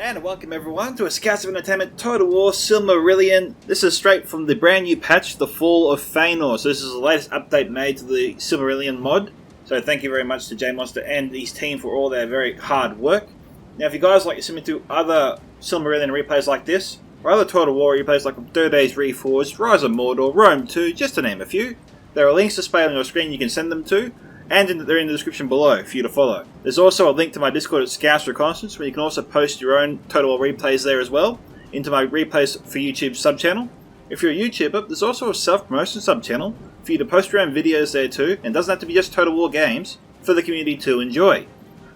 And welcome everyone to a Scouts of Entertainment Total War Silmarillion. This is straight from the brand new patch, The Fall of Feanor. So this is the latest update made to the Silmarillion mod. So thank you very much to J Monster and his team for all their very hard work. Now if you guys like to see me through other Silmarillion replays like this, or other Total War replays like Third Days Reforged, Rise of Mordor, Rome 2, just to name a few, there are links displayed on your screen you can send them to, and they're in the description below for you to follow. There's also a link to my Discord at Scouts Reconnaissance where you can also post your own Total War replays there as well, into my Replays for YouTube sub-channel. If you're a YouTuber, there's also a self-promotion sub-channel for you to post your own videos there too, and it doesn't have to be just Total War games, for the community to enjoy.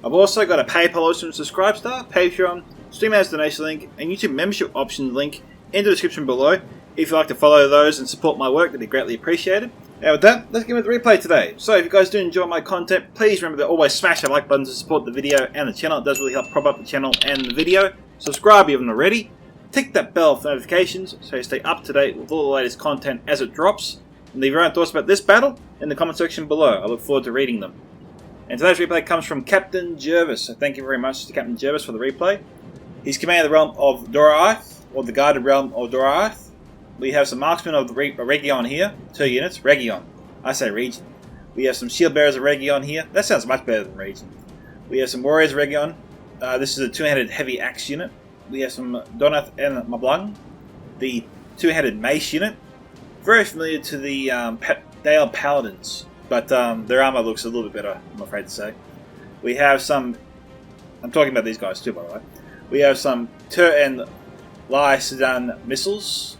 I've also got a PayPal option, Subscribe Star, Patreon, Stream Ads donation link, and YouTube membership option link in the description below. If you'd like to follow those and support my work, that'd be greatly appreciated. Now with that, let's get with the replay today. So if you guys do enjoy my content, please remember to always smash that like button to support the video and the channel. It does really help prop up the channel and the video. Subscribe if you haven't already. Tick that bell for notifications so you stay up to date with all the latest content as it drops. And leave your own thoughts about this battle in the comment section below. I look forward to reading them. And today's replay comes from Captain Gervais. So thank you very much to Captain Gervais for the replay. He's commanding the realm of Doraith, or the guarded realm of Doraith. We have some marksmen of the Region here, 2 units, Region. I say region. We have some shield bearers of Region here. That sounds much better than region. We have some warriors of Region. This is a 2-handed heavy axe unit. We have some Donath and Mablang, the 2-handed mace unit. Very familiar to the Dale Paladins, but their armor looks a little bit better, I'm afraid to say. We have some... I'm talking about these guys too, by the way. We have some Tur and Lai Sedan missiles.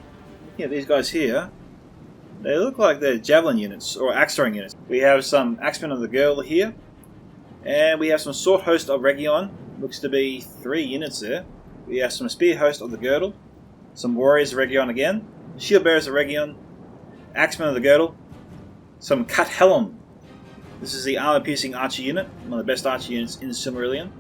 Yeah, these guys here, they look like they're javelin units, or axe throwing units. We have some axemen of the Girdle here, and we have some sword host of Region, looks to be 3 units there. We have some spear host of the Girdle, some warriors of Region again, shield bearers of Region, axemen of the Girdle, some cut helm. This is the armor piercing archer unit, one of the best archer units in Silmarillion.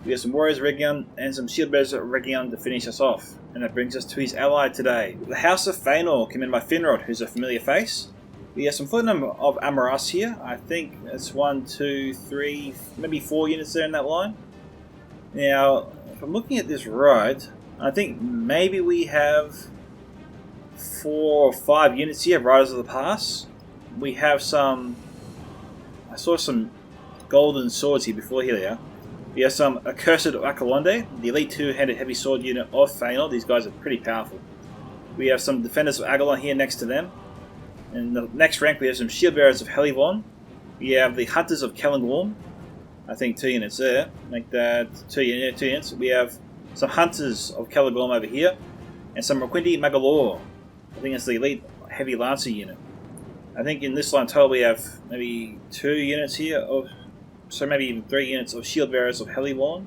We have some warriors of Region and some shield bearers of Region to finish us off. And that brings us to his ally today, the House of Feanor, commanded by Finrod, who's a familiar face. We have some full number of Amoras here. I think that's 1, 2, 3, maybe 4 units there in that line. Now, if I'm looking at this right, I think maybe we have 4 or 5 units here, Riders of the Pass. We have some... I saw some golden swords here before. Here they are. We have some Accursed of Akalonde, the elite 2-handed heavy sword unit of Feanor. These guys are pretty powerful. We have some Defenders of Agalon here next to them. In the next rank we have some Shield Bearers of Helivon. We have the Hunters of Kellingworm. I think 2 units there. Make that 2 units. We have some Hunters of Kellingworm over here. And some Raquindi Magalore. I think it's the elite heavy Lancer unit. I think in this line total we have maybe 2 units here of... So maybe even 3 units of shield bearers of Helivon.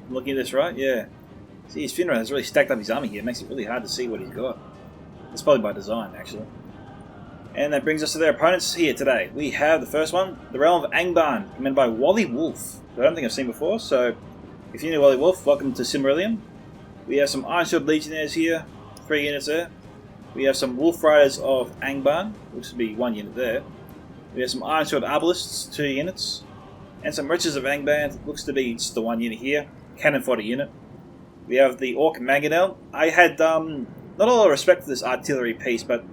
I'm looking at this right? Yeah. See, his Finrod has really stacked up his army here. It makes it really hard to see what he's got. It's probably by design, actually. And that brings us to their opponents here today. We have the first one, the realm of Angband, commanded by Wally Wolf, who I don't think I've seen before. So, if you're new to Wally Wolf, welcome to Silmarillion. We have some Iron Shield Legionnaires here, 3 units there. We have some Wolf Riders of Angband, which would be 1 unit there. We have some Iron Shield Arbalists, 2 units. And some Riches of Angband, looks to be just the 1 unit here. Cannon Fodder unit. We have the Orc Mangonel. I had not a lot of respect for this artillery piece, but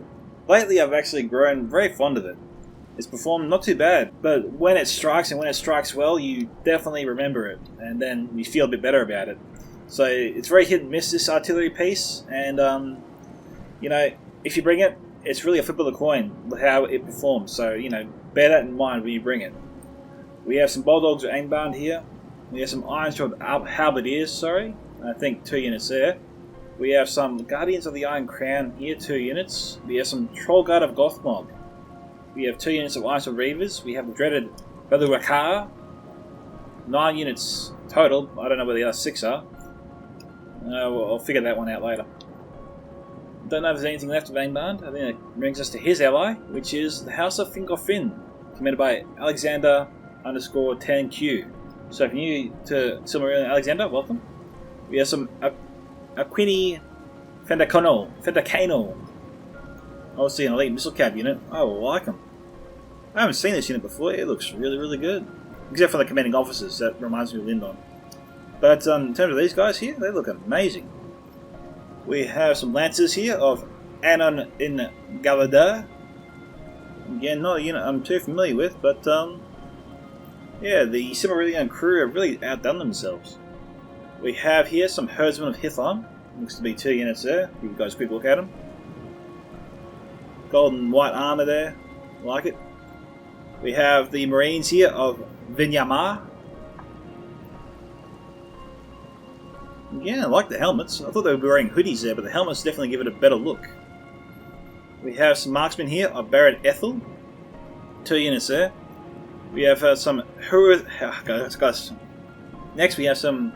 lately I've actually grown very fond of it. It's performed not too bad, but when it strikes and when it strikes well, you definitely remember it, and then you feel a bit better about it. So it's very hit and miss, this artillery piece, and you know, if you bring it, it's really a flip of the coin how it performs. So, you know, bear that in mind when you bring it. We have some Bulldogs of Angband here. We have some Iron Shield Halberdiers, I think 2 units there. We have some Guardians of the Iron Crown here, 2 units. We have some Trollguard of Gothmog. We have 2 units of Iron Shield Reavers. We have the dreaded Belurakar. 9 units total. I don't know where the other 6 are. I'll figure that one out later. Don't know if there's anything left of Angband. I think that brings us to his ally, which is the House of Fingolfin, commanded by Alexander_10Q. So if you're new to Silmarillion, Alexander, welcome. We have some Aquini Fendacano. Obviously an elite missile cab unit. I like them. I haven't seen this unit before. It looks really, really good. Except for the commanding officers. That reminds me of Lindon. But in terms of these guys here, they look amazing. We have some lancers here of Anon in Galadar. Again, not a unit I'm too familiar with, but yeah, the Silmarillion crew have really outdone themselves. We have here some Herdsmen of Hithon. Looks to be 2 units there. Give you guys a quick look at them. Golden and white armor there. Like it. We have the Marines here of Vinyamar. Yeah, I like the helmets. I thought they would be wearing hoodies there, but the helmets definitely give it a better look. We have some marksmen here of Barad Ethel. 2 units there. We have some guys. Next we have some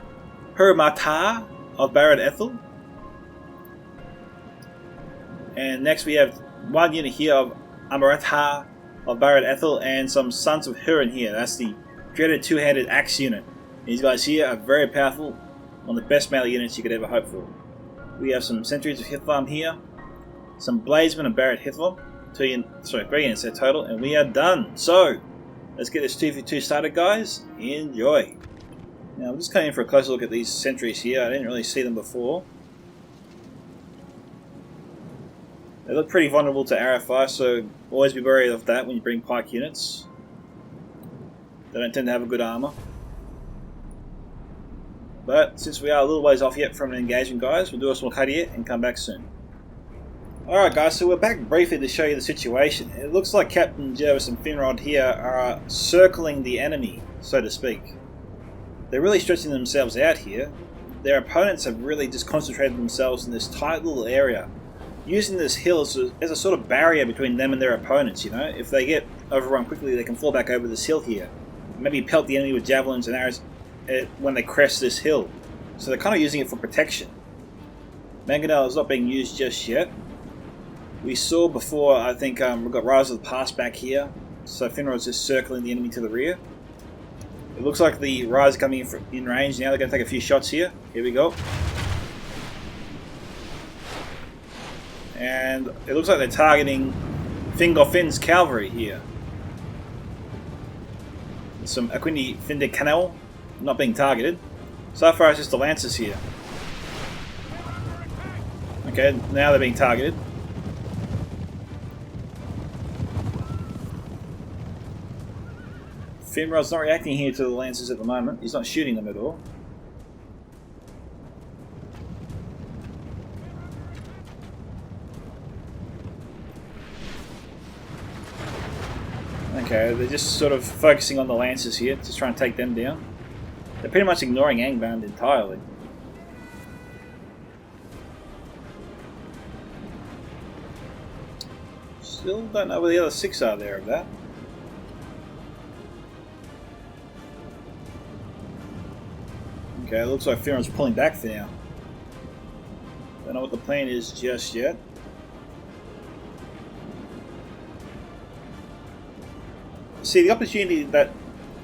Hurmatar of Barad Ethel. And next we have 1 unit here of Amaratar of Barad Ethel and some Sons of Hurin here. That's the dreaded 2-handed axe unit. These guys here are very powerful. One of the best melee units you could ever hope for. We have some Sentries of Hithlam here. Some Bladesmen of Barad Hithlam. 3 units there total. And we are done. So, let's get this 2v2 started, guys. Enjoy. Now, I'm just coming in for a closer look at these sentries here. I didn't really see them before. They look pretty vulnerable to arrow fire, so always be wary of that when you bring pike units. They don't tend to have a good armor. But since we are a little ways off yet from an engagement, guys, we'll do a small cut here and come back soon. Alright guys, so we're back briefly to show you the situation. It looks like Captain Gervais and Finrod here are circling the enemy, so to speak. They're really stretching themselves out here. Their opponents have really just concentrated themselves in this tight little area, using this hill as a sort of barrier between them and their opponents, you know. If they get overrun quickly, they can fall back over this hill here. Maybe pelt the enemy with javelins and arrows when they crest this hill. So they're kind of using it for protection. Mangonel is not being used just yet. We saw before, I think, we've got Rise of the Pass back here. So Finrod's just circling the enemy to the rear. It looks like the Rise are coming in range now. They're going to take a few shots here. Here we go. And it looks like they're targeting Fingolfin's cavalry here. Some Aquindi Finde Canal not being targeted. So far it's just the Lancers here. Okay, now they're being targeted. Finrod's not reacting here to the Lancers at the moment. He's not shooting them at all. Okay, they're just sort of focusing on the Lancers here, just trying to take them down. They're pretty much ignoring Angband entirely. Still don't know where the other 6 are there of that. Okay, it looks like Finrod's pulling back for now. Don't know what the plan is just yet. See, the opportunity that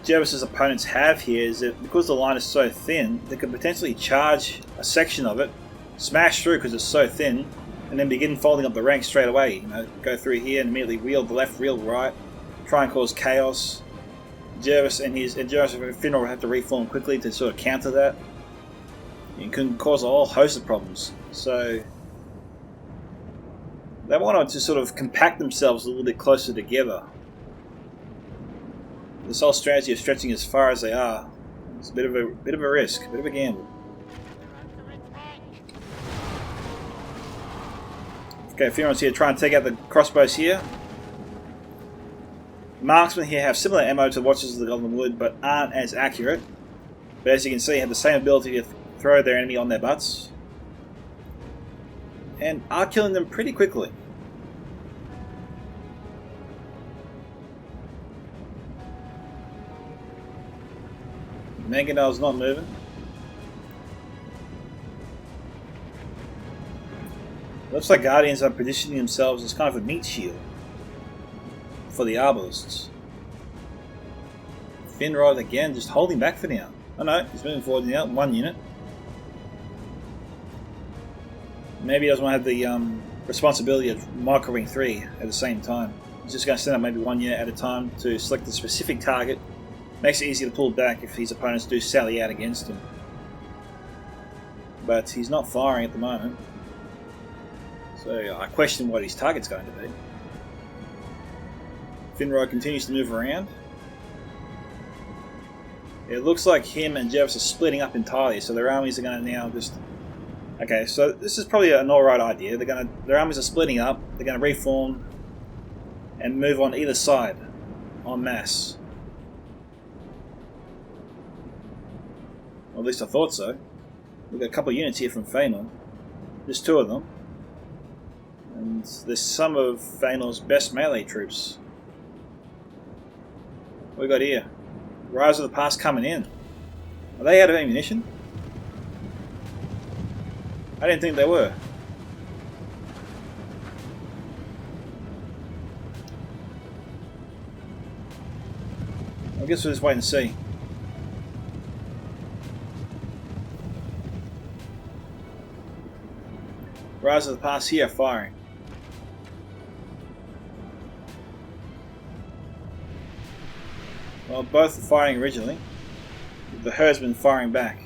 Gervais's opponents have here is that because the line is so thin, they could potentially charge a section of it, smash through because it's so thin, and then begin folding up the ranks straight away. You know, go through here and immediately reel left, reel right, try and cause chaos. Gervais and Finrod will have to reform quickly to sort of counter that. It can cause a whole host of problems. So they want to sort of compact themselves a little bit closer together. This whole strategy of stretching as far as they are, it's a bit of a risk, a bit of a gamble. Okay, Finrod's here trying to take out the crossbows here. Marksmen here have similar ammo to Watchers of the Golden Wood, but aren't as accurate. But as you can see, have the same ability to throw their enemy on their butts. And are killing them pretty quickly. Mangonel's not moving. Looks like Guardians are positioning themselves as kind of a meat shield for the Arbalists. Finrod again, just holding back for now. Oh no, he's moving forward now, 1 unit. Maybe he doesn't want to have the responsibility of microwing 3 at the same time. He's just going to send up maybe 1 unit at a time to select a specific target. Makes it easy to pull back if his opponents do sally out against him. but he's not firing at the moment. So I question what his target's going to be. Finrod continues to move around. It looks like him and Gervais are splitting up entirely, so their armies are going to now just... Okay, so this is probably an alright idea. Their armies are splitting up, they're going to reform and move on either side en masse. Well, at least I thought so. We've got a couple of units here from Feanor. Just 2 of them. And there's some of Feanor's best melee troops. What we got here? Rise of the Past coming in. Are they out of ammunition? I didn't think they were. I guess we'll just wait and see. Rise of the Past here firing. Well, both were firing originally. The herdsman firing back.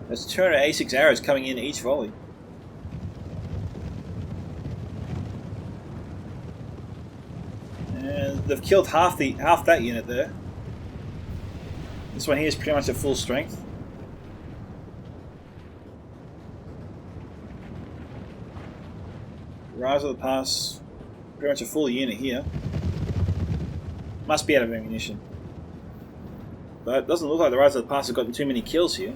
There's 286 arrows coming in each volley. And they've killed half that unit there. This one here is pretty much at full strength. Rise of the Pass, pretty much a full unit here. Must be out of ammunition. But it doesn't look like the Rise of the Pass have gotten too many kills here.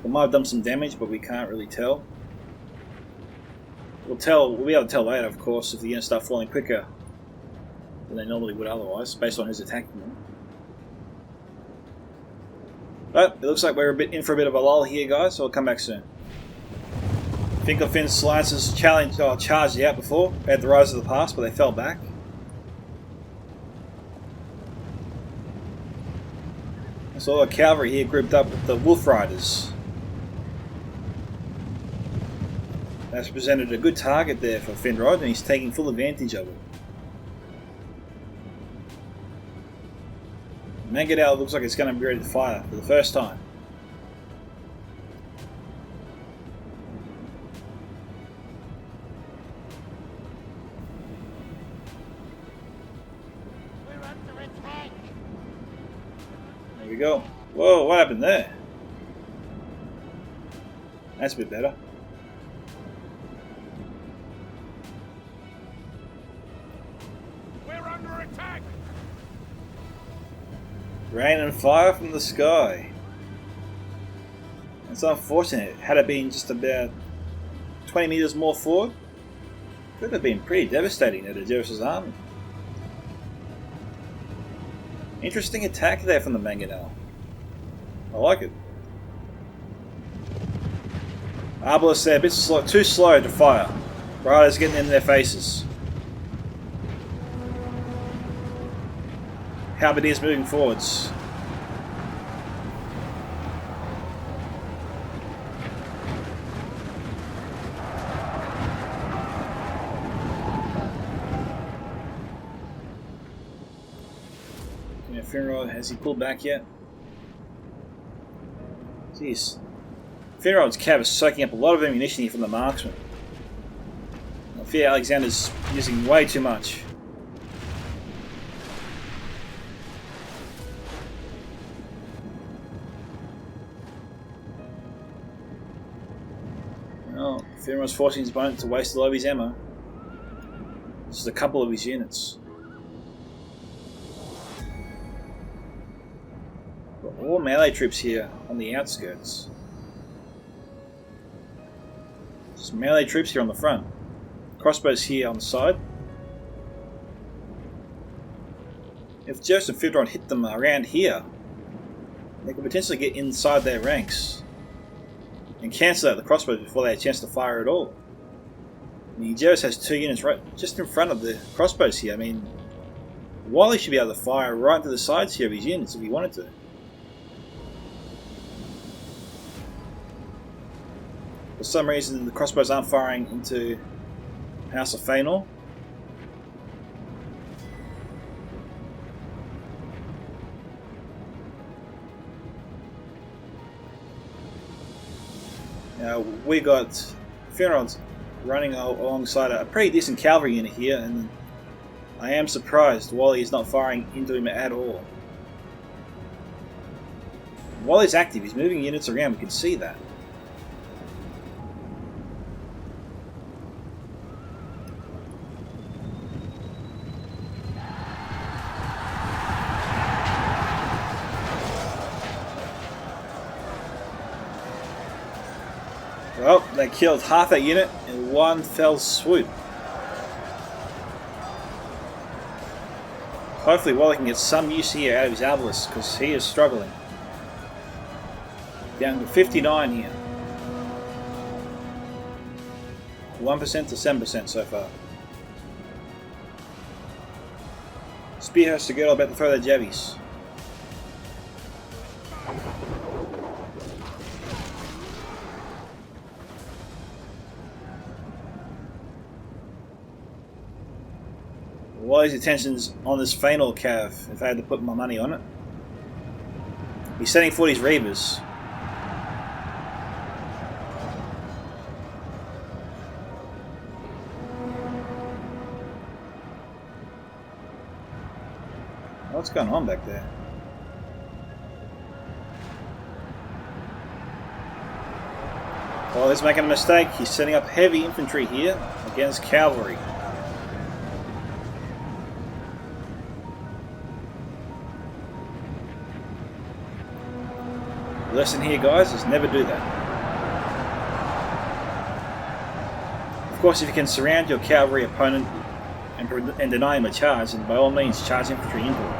They might have done some damage, but we can't really tell. We'll be able to tell later, of course, if the units start falling quicker than they normally would otherwise, based on who's attacking them. But it looks like we're in for a bit of a lull here, guys, so I'll come back soon. Finkelfin's Lancers charged out before at the Rise of the Past, but they fell back. There's all the cavalry here grouped up with the Wolf Riders. That's presented a good target there for Finrod, and he's taking full advantage of it. Mangadal looks like it's going to be ready to fire for the first time. There we go. Whoa, what happened there? That's a bit better. We're under attack. Rain and fire from the sky. It's unfortunate. Had it been just about 20 meters more forward, could have been pretty devastating to Gervais' army. Interesting attack there from the Mangonel. I like it. Arbalest there, a bit slow, too slow to fire. Riders getting in their faces. Halberdiers moving forwards. Finrod, has he pulled back yet? Jeez. Finrod's cav is soaking up a lot of ammunition here from the marksman. I fear Alexander's using way too much. Well, Finrod's forcing his opponent to waste a lot of his ammo. This is a couple of his units. All melee troops here on the outskirts. Just melee troops here on the front. Crossbows here on the side. If Gervais and Finrod hit them around here, they could potentially get inside their ranks and cancel out the crossbows before they had a chance to fire at all. I mean, Gervais has 2 units right just in front of the crossbows here. I mean, Wily should be able to fire right to the sides here of his units if he wanted to. For some reason, the crossbows aren't firing into House of Feanor. Now we got Finrod's running alongside a pretty decent cavalry unit here, and I am surprised Wally is not firing into him at all. Wally's active, he's moving units around, we can see that. Well, they killed half that unit in one fell swoop. Hopefully Wally can get some use here out of his Avalis, because he is struggling. Down to 59 here. 1% to 7% so far. Spearhost to Girdle about to throw their Gervais. Wally's attention's on this Fainor Cav, if I had to put my money on it. He's sending for these Reavers. What's going on back there? Well, he's making a mistake. He's setting up heavy infantry here against cavalry. Lesson here, guys, is never do that. Of course, if you can surround your cavalry opponent and deny him a charge, then by all means charge infantry into it.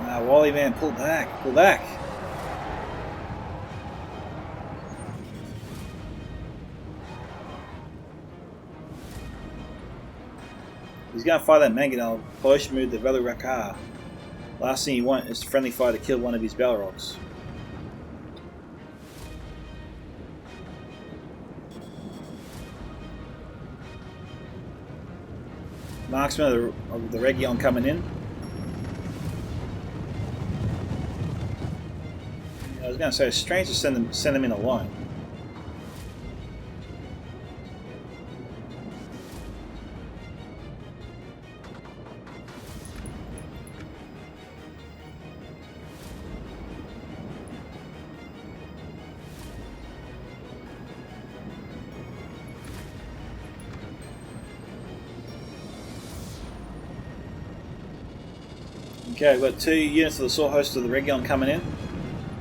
Now, Wally, man, pull back, pull back. He's going to fire that Mangonel, push move the Velurakar. Last thing you want is friendly fire to kill one of his Balrogs. Marksman of the Region coming in. I was going to say, it's strange to send them in alone. Okay, we've got 2 units of the Sword Host of the Region coming in.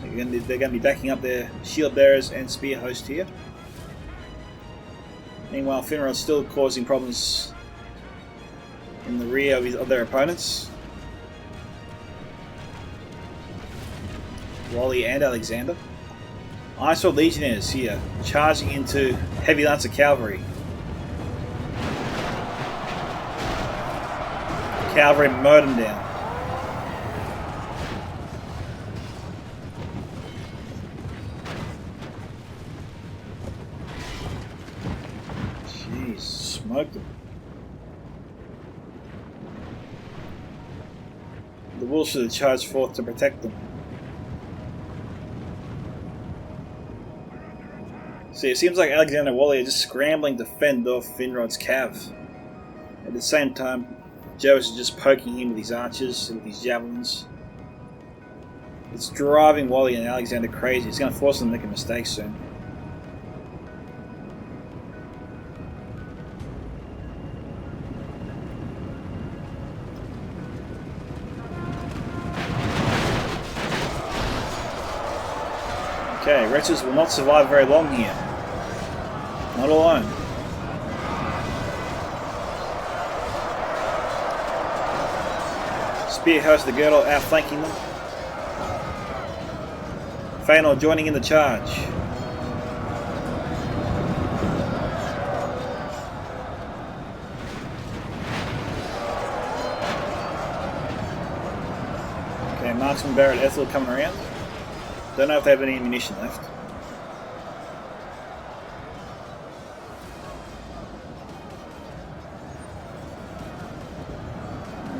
They're going to be backing up their Shield Bearers and Spear Host here. Meanwhile, Finrod's still causing problems in the rear of their opponents. Wally and Alexander. Iron Legionnaires here, charging into Heavy Lancer Cavalry. Cavalry mowed them down. Smoked them. The wolves should have charged forth to protect them. See, it seems like Alexander and Wally are just scrambling to fend off Finrod's cav. At the same time, Gervais is just poking him with his archers and with his javelins. It's driving Wally and Alexander crazy. It's going to force them to make a mistake soon. Okay, wretches will not survive very long here. Not alone. Spear Host of the Girdle outflanking them. Fainor joining in the charge. Okay, Marksman Barrett Ethel coming around. Don't know if they have any ammunition left.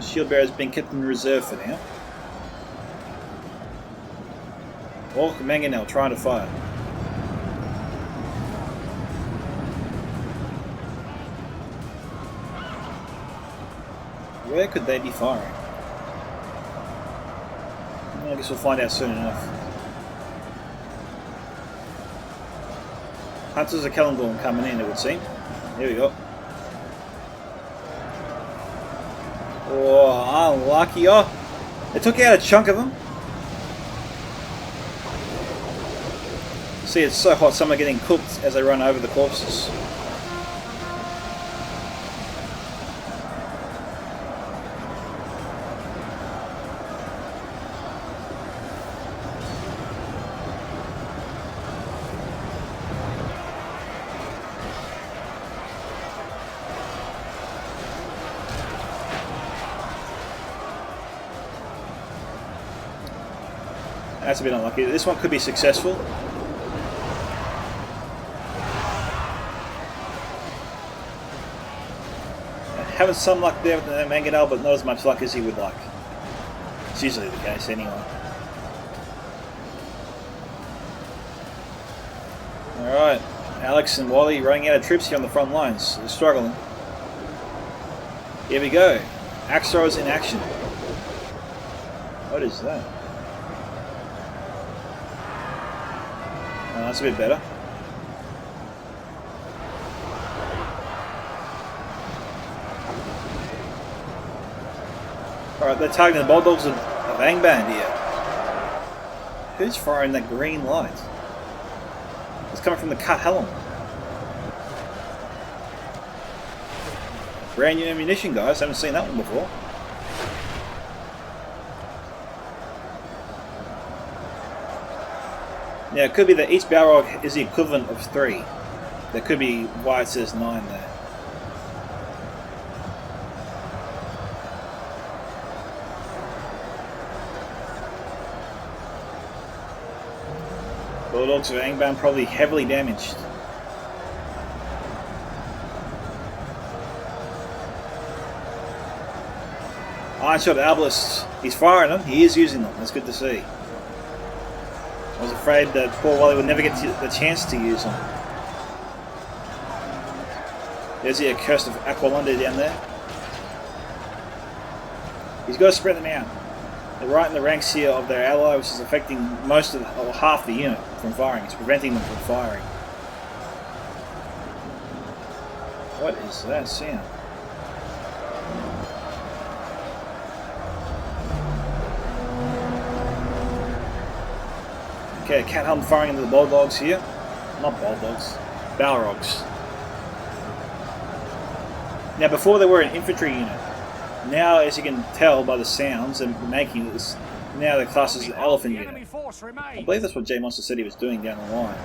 Shield bearer has been kept in reserve for now. Or Mangonel trying to fire. Where could they be firing? I guess we'll find out soon enough. Hunters of Kellengorn coming in, it would seem. Here we go. Oh, unlucky. Oh, they took out a chunk of them. See, it's so hot, some are getting cooked as they run over the corpses. That's a bit unlucky. This one could be successful. Having some luck there with the Mangonel, but not as much luck as he would like. It's usually the case anyway. Alright, Alex and Wally running out of troops here on the front lines. They're struggling. Here we go. Axe throwers in action. What is that? Oh, that's a bit better. Alright, they're targeting the Bulldogs of Angband here. Who's firing that green light? It's coming from the Cut Helm. Brand new ammunition, guys. Haven't seen that one before. Yeah, it could be that each Balrog is the equivalent of 3. That could be why it says 9 there. Bulldogs of Angband probably heavily damaged. Ironshot Arbalist, he's firing them, he is using them, that's good to see. I was afraid that poor Wally would never get the chance to use them. There's the Accursed of Aqualunda down there. He's got to spread them out. They're right in the ranks here of their ally, which is affecting most of or half the unit from firing. It's preventing them from firing. What is that sound? Okay, Cat Helm firing into the Bulldogs here. Not Bulldogs, Balrogs. Now, before they were an infantry unit. Now, as you can tell by the sounds and making this, now they're classed as an elephant unit. I believe that's what J Monster said he was doing down the line.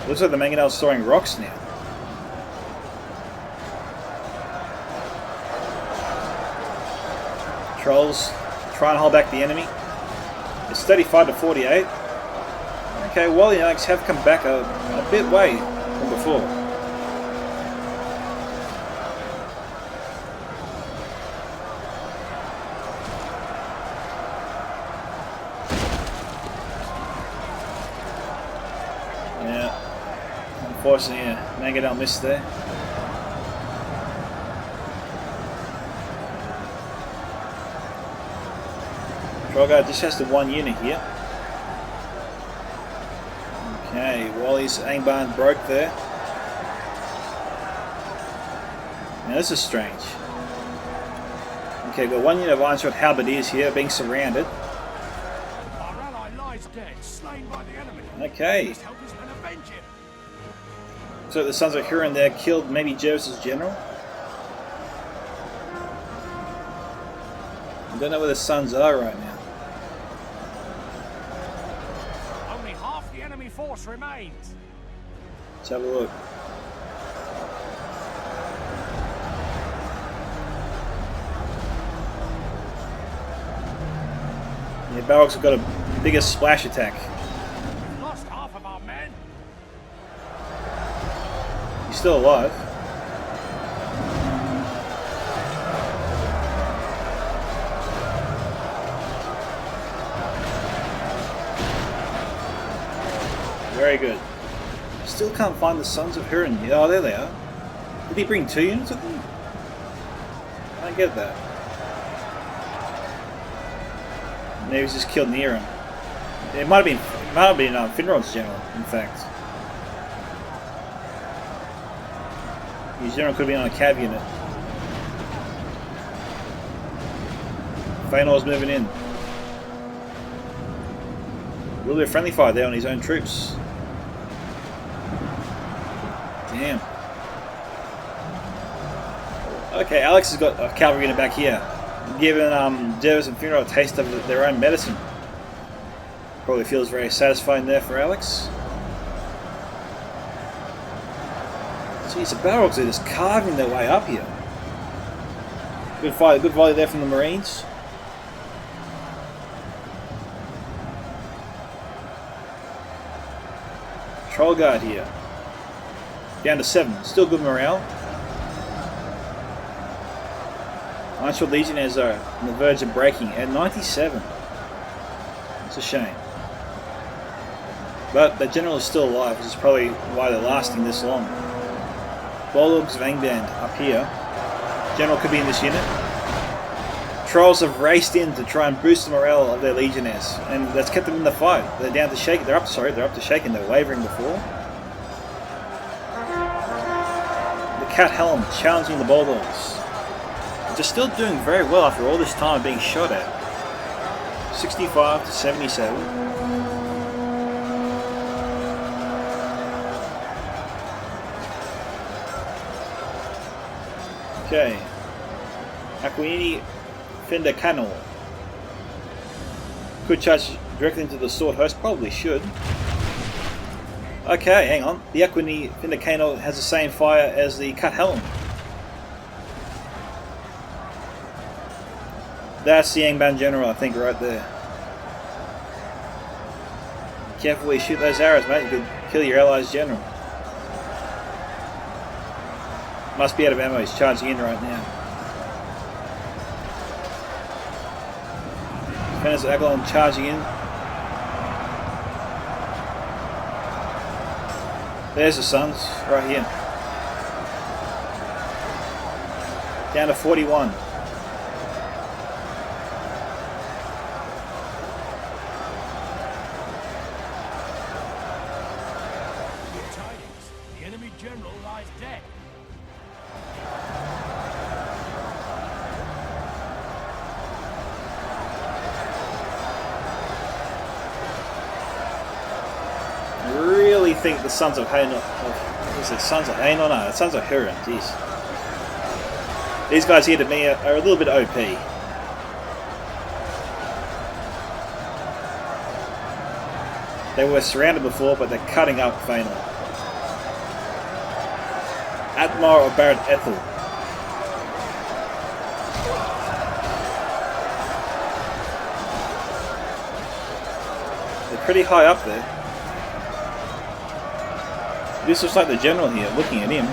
Looks like the Mangonel's throwing rocks now. Trolls try and hold back the enemy. It's 35 to 48. Okay, Wally and Alex have come back a bit way from before. Unfortunately, yeah, Mangonel missed there. Trollguard just has the one unit here. Okay, Wally's Angband broke there. Now this is strange. Okay, got one unit of Ironshot Halberdiers here being surrounded. Our ally lies dead, slain by the enemy. Okay. Just help us and avenge him. So the Sons of Huron there killed maybe Gervais' general. I don't know where the Sons are right now. Only half the enemy force remains. Let's have a look. Yeah, Balrogs have got a bigger splash attack. We've lost half of our men. He's still alive. Very good. Still can't find the Sons of Huron. Oh, there they are. Did he bring 2 units with him? I don't get that. Maybe he's just killed near him. It might have been Finrod's general, in fact. His general could have been on a cav unit. Feanor's moving in. A little bit of friendly fire there on his own troops. Damn. Okay, Alex has got a cavalry unit back here, giving Gervais and Finrod a taste of their own medicine. Probably feels very satisfying there for Alex. Jeez, the Balrogs are just carving their way up here. Good fight, good volley there from the Marines. Troll Guard here. Down to 7. Still good morale. Ironshore Legionnaires are on the verge of breaking at 97. It's a shame. But the general is still alive, which is probably why they're lasting this long. Bulldogs of Angband up here. General could be in this unit. Trolls have raced in to try and boost the morale of their legionnaires, and that's kept them in the fight. They're down to shaking. They're up to shaking. They were wavering before. The Cat Helm challenging the Bulldogs. They're still doing very well after all this time being shot at. 65 to 77. Okay. Aquini Fender Canal. Could charge directly into the sword host, probably should. Okay, hang on. The Aquini Fender Canal has the same fire as the Cut Helm. That's the Angband General, I think, right there. Careful where you shoot those arrows, mate. You could kill your allies' general. Must be out of ammo. He's charging in right now. Defenders of Agalon charging in. There's the Suns, right here. Down to 41. I think the Sons of Hanon, is it Sons of Hanon? No, Sons of Huron, jeez. These guys here to me are a little bit OP. They were surrounded before, but they're cutting up Feanor. Atmar or Barrett Ethel. They're pretty high up there. This looks like the general here, looking at him.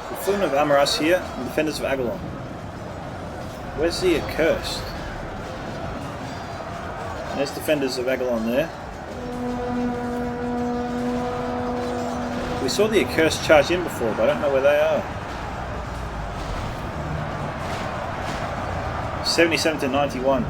The Fleet of Amaras here, and Defenders of Agalon. Where's the Accursed? There's Defenders of Agalon there. We saw the Accursed charge in before, but I don't know where they are. 77 to 91.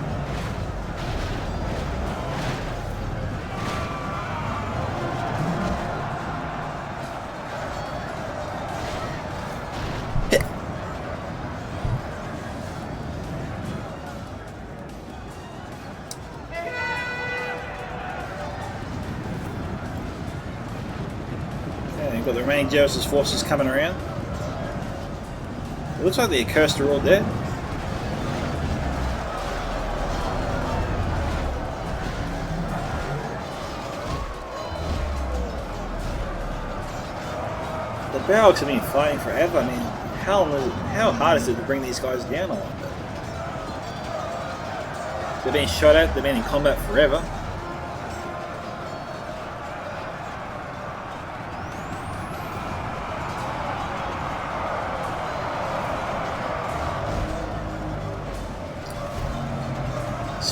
Got the remaining Gervais' forces coming around. It looks like the Accursed are all dead. The Balrogs have been fighting forever. I mean, how hard is it to bring these guys down? I wonder. They've been shot at, they've been in combat forever.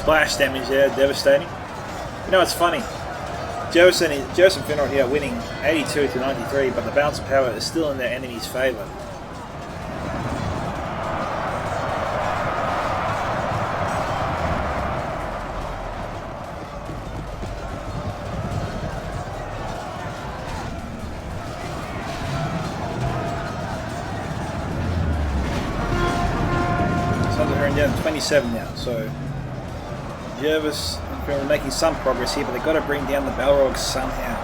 Splash damage there, devastating. You know, it's funny. Gervais and Finrod here are winning 82 to 93, but the balance of power is still in their enemy's favour. Suns are down to 27 now, so Gervais and Finrod are making some progress here, but they've got to bring down the Balrogs somehow.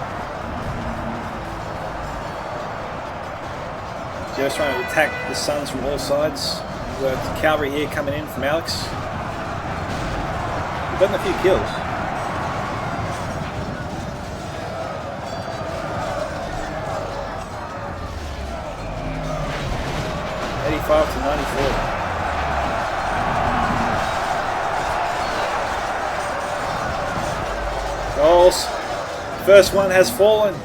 Gervais trying to attack the Suns from all sides. We've got cavalry here coming in from Alex. We've gotten a few kills. '85 to '94. Goals. First one has fallen.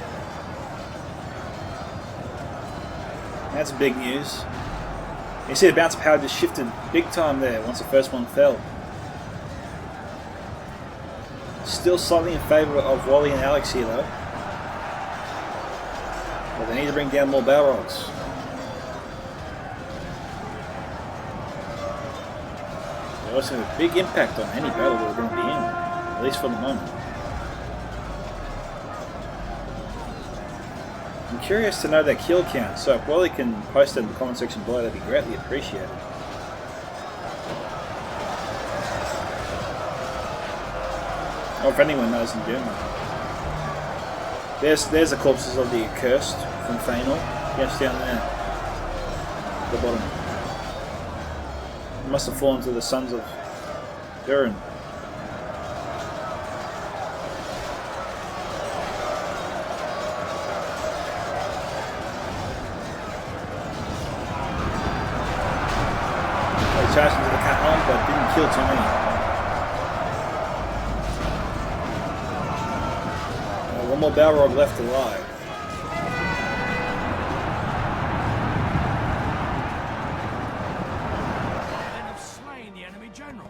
That's big news. You see the bounce of power just shifted big time there once the first one fell. Still slightly in favour of Wally and Alex here though. But they need to bring down more Balrogs. They also have a big impact on any battle that we're going to be in, at least for the moment. I'm curious to know their kill count, so if Wally can post it in the comment section below, that'd be greatly appreciated. Or if anyone knows in general. There's the corpses of the accursed from Fëanor. Yes, down there. At the bottom. They must have fallen to the sons of Durin. Charged into the cannon, but didn't kill too many. One more Balrog left alive. Men have slain the enemy general.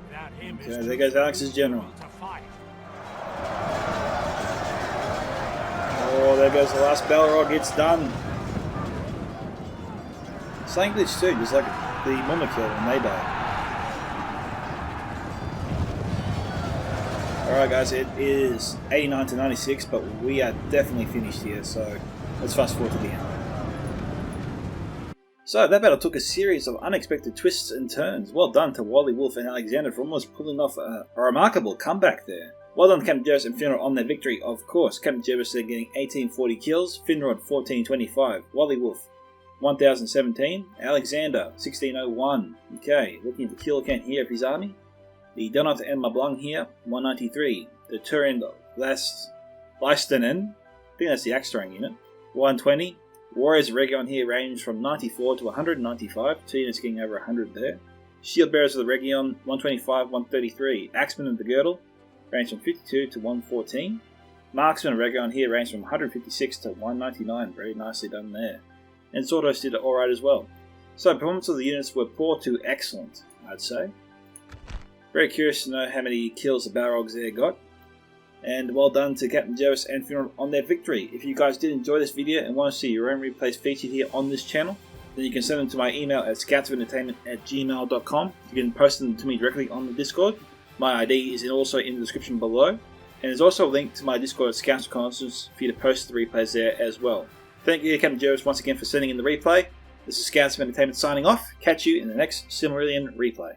Without him, Okay, there goes Alex's general. Oh, there goes the last Balrog. It's done. Same glitch too, just like the Mumakil when they die. Alright guys, it is 89 to 96, but we are definitely finished here, so let's fast forward to the end. So that battle took a series of unexpected twists and turns. Well done to Wally, Wolf and Alexander for almost pulling off a remarkable comeback there. Well done to Captain Gervais and Finrod on their victory, of course. Captain Gervais there getting 1840 kills, Finrod 1425, Wally Wolf 1017, Alexander 1601. Okay, looking at the kill count here of his army. The Donat and Mablung here 193. The Turin Leistenen, I think that's the Axterang unit, 120. Warriors Recon here range from 94 to 195. 2 units getting over 100 there. Shield Bearers of the Region 125, 133. Axemen of the Girdle range from 52 to 114. Marksmen of Recon here range from 156 to 199. Very nicely done there. And Swordhost did it alright as well. So performance of the units were poor to excellent, I'd say. Very curious to know how many kills the Balrogs there got. And well done to Captain Gervais and Finrod on their victory. If you guys did enjoy this video and want to see your own replays featured here on this channel, then you can send them to my email at scoutsofentertainment@gmail.com. You can post them to me directly on the Discord. My ID is also in the description below. And there's also a link to my Discord at Scouts Reconnaissance for you to post the replays there as well. Thank you, Captain Gervais, once again for sending in the replay. This is Scouts of Entertainment signing off. Catch you in the next Silmarillion replay.